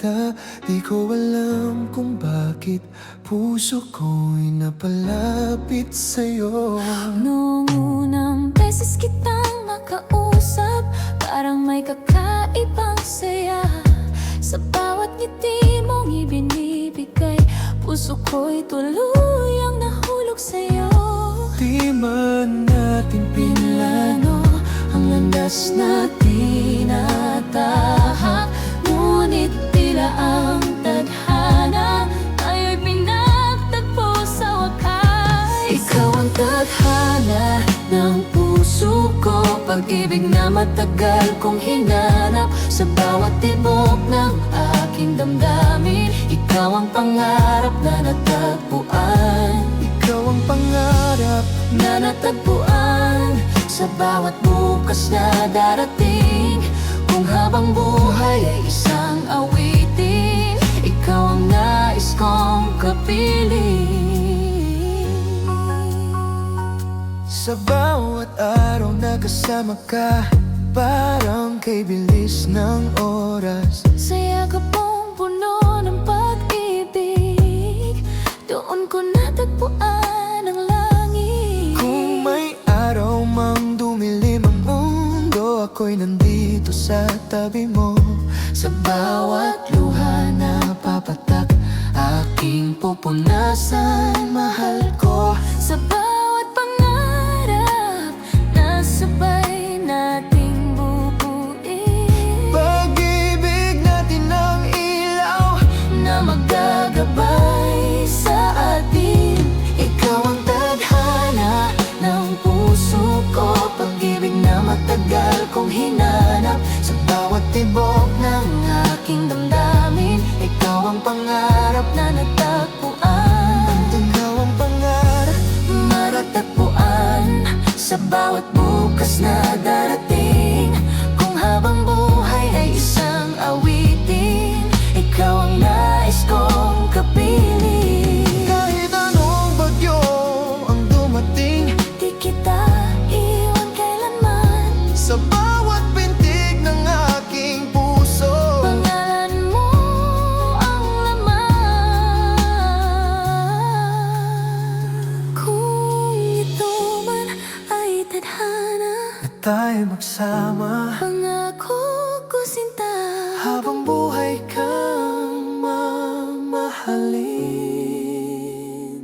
kita. Di ko alam kung bakit puso ko'y napalapit sa'yo. Noong unang beses kitang makausap, parang may kakaibang saya. Sa bawat ngiti mong ibinibigay, puso ko'y tuluyang nahulog sa'yo. Di man natin pinlano Ang landas na tinatahak, ngunit tila ang tadhana tayo'y pinagtagpo sa wakas. Ikaw ang tadhana ng puso ko, pag-ibig na matagal kong hinanap. Sa bawat tibok ng aking damdamin, ikaw ang pangarap na natagpuan. Ikaw ang pangarap Na natagpuan sa bawat bukas na darating. Kung habang buhay ay isang awitin, ikaw ang nais kong kapiling. sa bawat araw na kasama ka, parang kay bilis ng oras. Sa yakap mong puno ng pag-ibig, doon ko natagpuan ang langit. Kung may araw mang dumilim ang mundo, ako'y nandito sa tabi mo. Sa bawat luha na papatak, aking pupunasan, mahal ko. Sa bawat pangarap na sabay nating bubuin, Pag-ibig natin ang ilaw na magagabay sa atin. Ikaw ang tadhana ng puso ko, pag-ibig na matagal kong hinanap. Sa bawat tibok ng aking damdamin, ikaw ang pangarap na natagpuan. Ikaw ang pangarap Maratagpuan sa bawat bukas na darating. Kung habang buhay ay isang awitin, ikaw ang nais kong kapiling. kahit anong bagyo ang dumating. Di kita iwan kailanman, Sa bawat pintig ng aking puso, pangalan mo ang laman. Kung ito man ay tadhana, na tayo magsama pangako ko sinta, habang buhay kang mamahalin.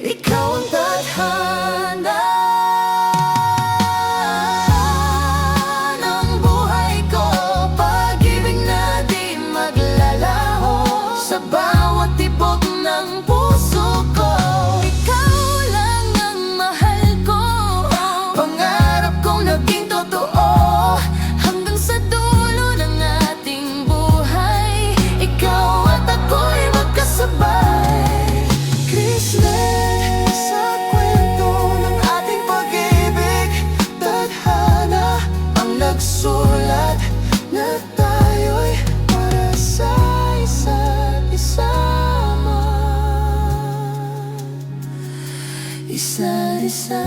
ikaw ang tadhana ng buhay ko, pag-ibig na di maglalaho. Sa bawat tibok ng puso ko, ikaw lang ang mahal ko. Pangarap kong naging totoo, hanggang sa dulo ng ating buhay, ikaw at ako'y magkasabay. Krislen sa kwento ng ating pag-ibig, tadhana ang nagsulat na tayo'y para sa isa't isama. Isa't isa.